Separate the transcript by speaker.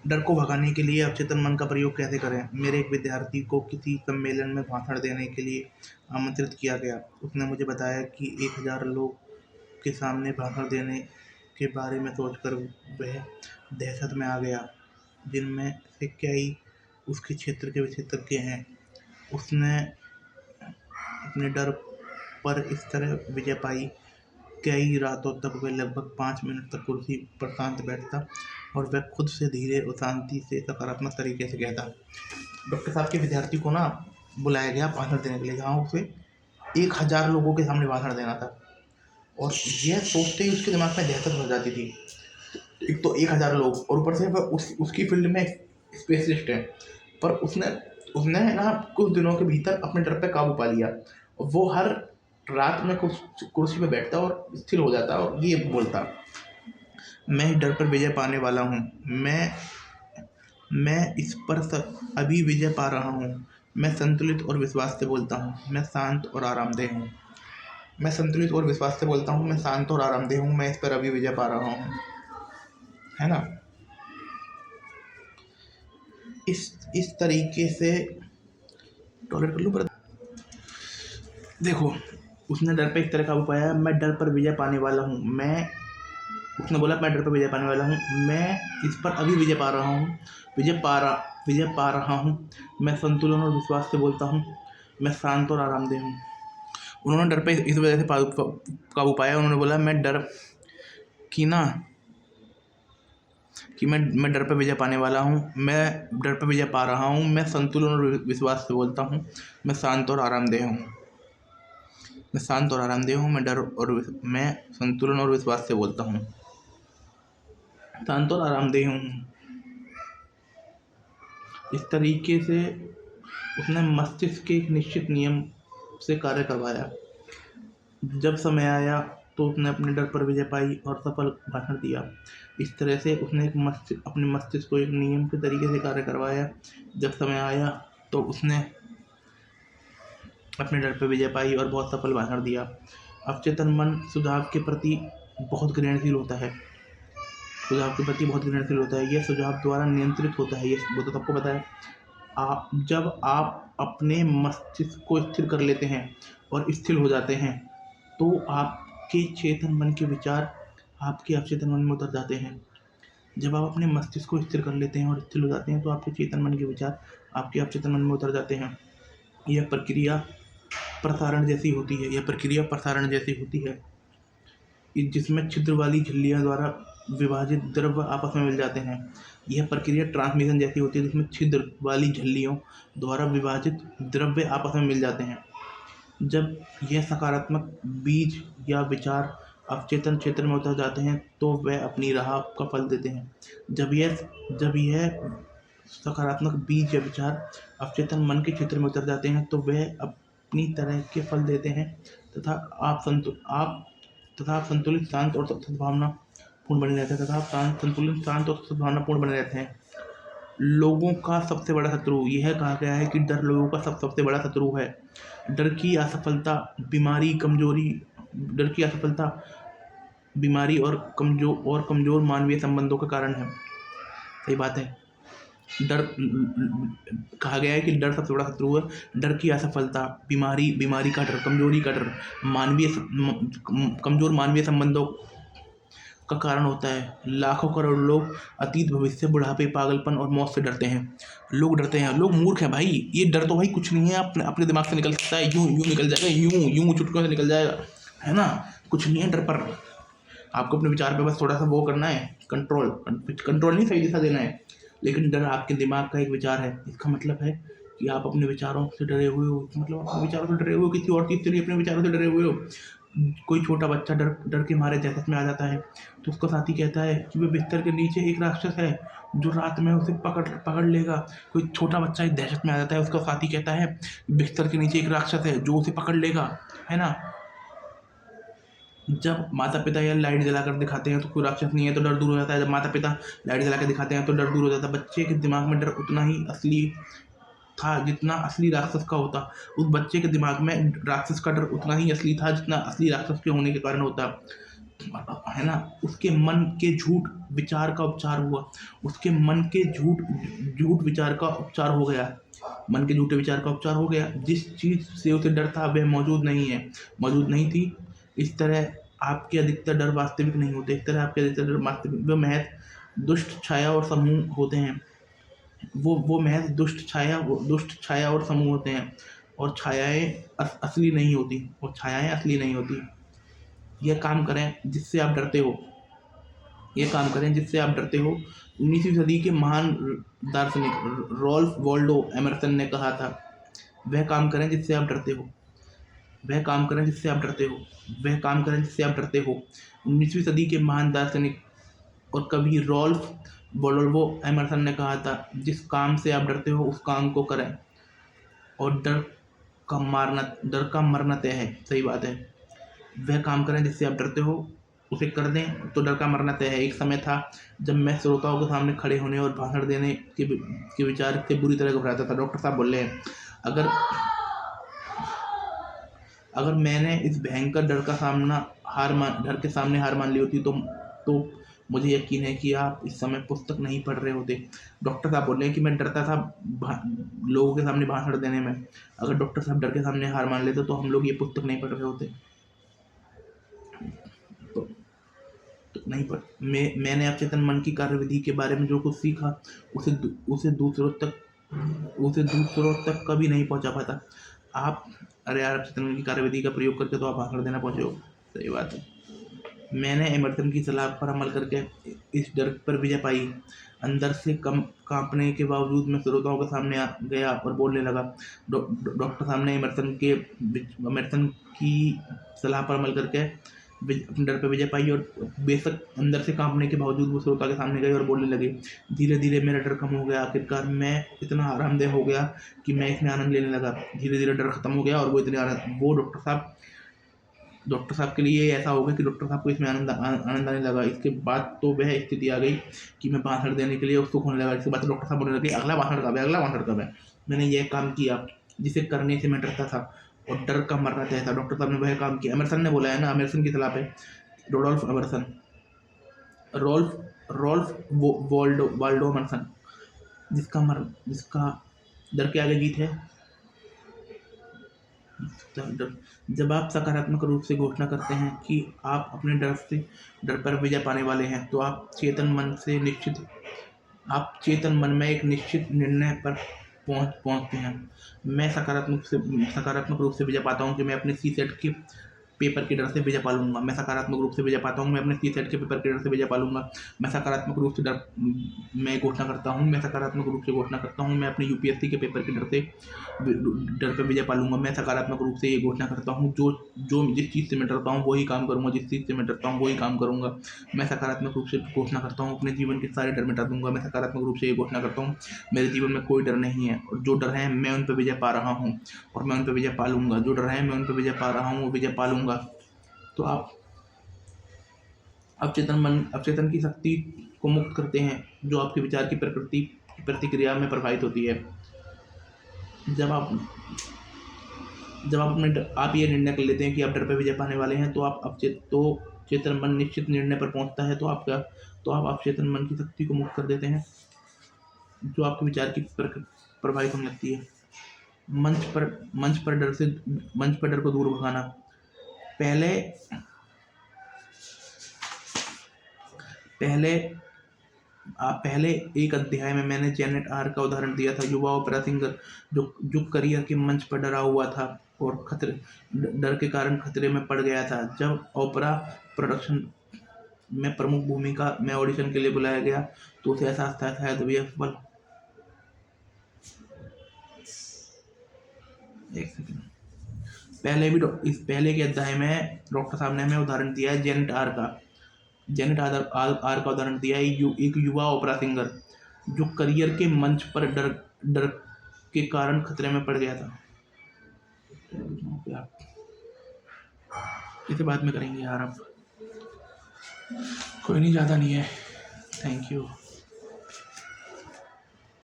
Speaker 1: डर को भगाने के लिए अवचेतन मन का प्रयोग कैसे करें? मेरे एक विद्यार्थी को किसी सम्मेलन में भाषण देने के लिए आमंत्रित किया गया। उसने मुझे बताया कि 1000 लोग के सामने भाषण देने के बारे में सोचकर वह दहशत में आ गया, जिनमें से कई उसके क्षेत्र के विशेषज्ञ हैं। उसने अपने डर पर इस तरह विजय पाई। कई रातों तक वह लगभग 5 मिनट तक कुर्सी पर शांत बैठता और वह खुद से धीरे और शांति से सकारात्मक तरीके से कहता। डॉक्टर साहब के विद्यार्थी को ना बुलाया गया भाषण देने के लिए, जहाँ उसे 1000 लोगों के सामने भाषण देना था। और यह सोचते ही उसके दिमाग में दहशत हो जाती थी। एक तो 1000 लोग, और ऊपर से वह उसकी फील्ड में स्पेशलिस्ट है। पर उसने ना कुछ दिनों के भीतर अपने डर पे काबू पा लिया। वो हर रात में कुर्सी पे बैठता और स्थिर हो जाता और ये बोलता, मैं इस डर पर विजय पाने वाला हूँ। मैं इस पर अभी विजय पा रहा हूँ। मैं संतुलित और विश्वास से बोलता हूँ। मैं शांत और आरामदेह हूँ। मैं संतुलित और विश्वास से बोलता हूँ। मैं शांत और आरामदेह हूँ। मैं इस पर अभी विजय पा रहा हूँ। है ना? इस तरीके से टॉलरेट कर लूँ पर देखो, उसने डर पे एक तरह काबू पाया। मैं डर पर विजय पाने वाला हूँ। उसने बोला मैं डर पर विजय पाने वाला हूँ। मैं इस पर अभी विजय पा रहा हूँ। विजय पा रहा हूँ। मैं संतुलन और विश्वास से बोलता हूँ। मैं शांत और आरामदेह हूँ। उन्होंने डर पे इस वजह से काबू पाया। उन्होंने बोला मैं डर मैं डर पर विजय पाने वाला हूँ। मैं डर पर विजय पा रहा हूँ। मैं संतुलन और विश्वास से बोलता हूँ। मैं शांत और आरामदेह हूँ। मैं संतुलन और विश्वास से बोलता हूँ। शांत और आरामदेह हूँ। इस तरीके से उसने मस्तिष्क के एक निश्चित नियम से कार्य करवाया। जब समय आया तो उसने अपने डर पर विजय पाई और सफल भाषण दिया। इस तरह से उसने अपने मस्तिष्क को एक नियम के तरीके से कार्य करवाया। जब समय आया तो उसने अपने डर पर विजय पाई और बहुत सफल भाषण दिया। अवचेतन मन सुझाव के प्रति बहुत ग्रहणशील होता है। यह सुझाव द्वारा नियंत्रित होता है। ये वो तो सबको पता है। जब आप अपने मस्तिष्क को स्थिर कर लेते हैं और स्थिर हो जाते हैं, तो आपके चेतन मन के विचार आपके अवचेतन मन में उतर जाते हैं। जब आप अपने मस्तिष्क को स्थिर कर लेते हैं और स्थिर हो जाते हैं, तो आपके चेतन मन के विचार आपके अवचेतन मन में उतर जाते हैं। यह प्रक्रिया प्रसारण जैसी होती है, जिसमें छिद्र वाली झिल्लियों द्वारा विभाजित द्रव्य आपस में मिल जाते हैं। यह प्रक्रिया ट्रांसमिशन जैसी होती है, जिसमें छिद्र वाली झिल्लियों द्वारा विभाजित द्रव्य आपस में मिल जाते हैं। जब यह सकारात्मक बीज या विचार अवचेतन क्षेत्र में उतर जाते हैं, तो वह अपनी राह का फल देते हैं। जब यह सकारात्मक बीज या विचार अवचेतन मन के क्षेत्र में उतर जाते हैं, तो वह अपनी तरह के फल देते हैं तथा आप संतुलित, शांत और सद्भावनापूर्ण बने रहते हैं। लोगों का सबसे बड़ा शत्रु, यह कहा गया है कि डर लोगों का सबसे बड़ा शत्रु है। डर की असफलता, बीमारी और कमजोर मानवीय संबंधों का कारण है। सही बात है। कहा गया है कि डर सबसे बड़ा शत्रु है। डर की असफलता, बीमारी का डर, कमजोरी का डर, कमजोर मानवीय संबंधों का कारण होता है। लाखों करोड़ लोग अतीत, भविष्य, बुढ़ापे, पागलपन और मौत से डरते हैं। लोग मूर्ख हैं भाई। ये डर तो भाई कुछ नहीं है, अपने दिमाग से निकल सकता है। यूं निकल जाएगा, यूं चुटकियों से निकल जाएगा, है ना? कुछ नहीं है डर पर। आपको अपने विचार पे बस थोड़ा सा वो करना है, कंट्रोल नहीं, सही दिशा देना है। लेकिन डर आपके दिमाग का एक विचार है। इसका मतलब है कि आप अपने विचारों से डरे हुए हो। किसी और चीज़ से नहीं, अपने विचारों से डरे हुए हो। कोई छोटा बच्चा डर के मारे दहशत में आ जाता है, तो उसका साथी कहता है कि वे बिस्तर के नीचे एक राक्षस है जो रात में उसे पकड़ लेगा। कोई छोटा बच्चा एक दहशत में आ जाता है, उसका साथी कहता है बिस्तर के नीचे एक राक्षस है जो उसे पकड़ लेगा, है ना? जब माता पिता या लाइट जलाकर दिखाते हैं तो कोई राक्षस नहीं है, तो डर दूर हो जाता है। जब माता पिता लाइट जला कर दिखाते हैं तो डर दूर हो जाता है। बच्चे के दिमाग में डर उतना ही असली था जितना असली राक्षस का होता। उस बच्चे के दिमाग में राक्षस का डर उतना ही असली था जितना असली राक्षस के होने के कारण होता। है ना, उसके मन के झूठ विचार का उपचार हुआ, उसके मन के झूठ झूठ विचार का उपचार हो गया, मन के झूठे विचार का उपचार हो गया। जिस चीज़ से उसे डर था वह मौजूद नहीं है, मौजूद नहीं थी। इस तरह आपके अधिकतर डर वास्तविक नहीं होते, इस तरह आपके अधिकतर डर वास्तविक व महज दुष्ट छाया और समूह होते हैं। वो महज दुष्ट छाया और समूह होते हैं, और छायाएं असली नहीं होती, और छायाएं असली नहीं होती। यह काम करें जिससे आप डरते हो, ये काम करें जिससे आप डरते हो। 19वीं सदी के महान दार्शनिक रॉल्फ वॉल्डो एमर्सन ने कहा था, वह काम करें जिससे आप डरते हो, वह काम करें जिससे आप डरते हो, वह काम करें जिससे आप डरते हो। 19वीं सदी के महान दार्शनिक और कवि रॉल्फ वॉल्डो एमर्सन ने कहा था, जिस काम से आप डरते हो उस काम को करें, और डर का मरना तय है। सही बात है, वह काम करें जिससे आप डरते हो उसे कर दें तो डर का मरना तय है। एक समय था जब मैं श्रोताओं के सामने खड़े होने और भाषण देने के विचार से बुरी तरह घबराता था। डॉक्टर साहब बोल रहे हैं, अगर अगर मैंने इस भयंकर डर के सामने हार मान ली होती तो मुझे यकीन है कि आप इस समय पुस्तक नहीं पढ़ रहे होते। डॉक्टर साहब बोल रहे हैं कि मैं डरता था लोगों के सामने भाषण देने में। अगर डॉक्टर साहब डर के सामने हार मान लेते तो हम लोग ये पुस्तक नहीं पढ़ रहे होते। तो नहीं पढ़ मैंने अवचेतन मन की कार्यविधि के बारे में जो कुछ सीखा उसे दूसरों तक कभी नहीं पहुंचा पाता। अरे यार, अवचेतन मन की कार्यविधि का प्रयोग करके तो आप भाषण देना पहुंचे हो। सही बात है। मैंने एमर्सन की सलाह पर अमल करके इस डर पर विजय पाई। अंदर से कांपने के बावजूद मैं श्रोताओं के सामने गया और बोलने लगा। डॉक्टर साहब ने एमर्सन की सलाह पर अमल करके अपने डर पर विजय पाई, और बेशक अंदर से कांपने के बावजूद वो श्रोता के सामने गए और बोलने लगे। धीरे धीरे मेरा डर कम हो गया। आखिरकार मैं इतना आरामदेह हो गया कि मैं इसमें आनंद लेने लगा। धीरे धीरे डर खत्म हो गया, और वो डॉक्टर साहब के लिए ऐसा हो गया कि डॉक्टर साहब को इसमें आनंद आने लगा। इसके बाद तो वह स्थिति आ गई कि मैं भाषण देने के लिए उत्सुक होने लगा। इसके बाद डॉक्टर साहब बोलने लगे, अगला भाषण कब है। मैंने यह काम किया जिसे करने से मैं डरता था, और डर का मरना तय था। डॉक्टर साहब ने वह काम किया। एमर्सन ने बोला है ना, एमर्सन की सलाह पे, रॉल्फ वाल्डो एमर्सन, जिसका डर के आगे जीत है। जब आप सकारात्मक रूप से घोषणा करते हैं कि आप अपने डर पर विजय पाने वाले हैं, तो आप चेतन मन में एक निश्चित निर्णय पर पहुंचते हैं। मैं सकारात्मक रूप से विजय पाता हूं कि मैं अपने सीसेट के पेपर के डर से विजय पा लूंगा। मैं सकारात्मक रूप से विजय पाता हूँ, मैं अपने सीसेट के पेपर के डर से विजय पा लूंगा। मैं सकारात्मक रूप से मैं घोषणा करता हूँ मैं सकारात्मक रूप से घोषणा करता हूँ मैं अपने यूपीएससी के पेपर के डर पर विजय पा लूंगा। मैं सकारात्मक रूप से ये घोषणा करता हूँ, जिस चीज़ से मैं डरता हूँ वही काम करूँगा, जिस चीज़ से मैं डरता हूँ वही काम करूँगा। मैं सकारात्मक रूप से घोषणा करता हूँ, अपने जीवन के सारे डर मिटा दूंगा। मैं सकारात्मक रूप से ये घोषणा करता हूँ, मेरे जीवन में कोई डर नहीं है, और जो डर है मैं उन पर विजय पा रहा हूँ, और मैं उन पर विजय पा लूंगा। जो डर है मैं उन पर विजय पा रहा हूँ, वो विजय पा लूंगा। तो आप अवचेतन की शक्ति को मुक्त करते हैं, जो आपके विचार की प्रतिक्रिया में प्रभावित होती है। जब आप ये निर्णय कर लेते हैं कि आप डर पर विजय पाने वाले हैं, तो चेतन मन निश्चित निर्णय पर पहुंचता है। तो आप अवचेतन मन की शक्ति को मुक्त कर देते हैं, जो आपके विचार की प्रभावित होने लगती है। मंच पर डर को दूर भगाना। पहले एक अध्याय में मैंने जेनेट आर का उदाहरण दिया था, युवा ओपेरा सिंगर जो करियर के मंच पर डरा हुआ था और डर के कारण खतरे में पड़ गया था। जब ओपेरा प्रोडक्शन में प्रमुख भूमिका में ऑडिशन के लिए बुलाया गया, तो उसे एहसास था शायद भी सफल। एक सेकंड, पहले के अध्याय में डॉक्टर साहब ने हमें उदाहरण दिया है जेनेट आर का उदाहरण दिया है। एक युवा ओपेरा सिंगर जो करियर के मंच पर डर के कारण खतरे में पड़ गया था। इसे बाद में करेंगे यार, अब कोई नहीं, ज़्यादा नहीं है। Thank you.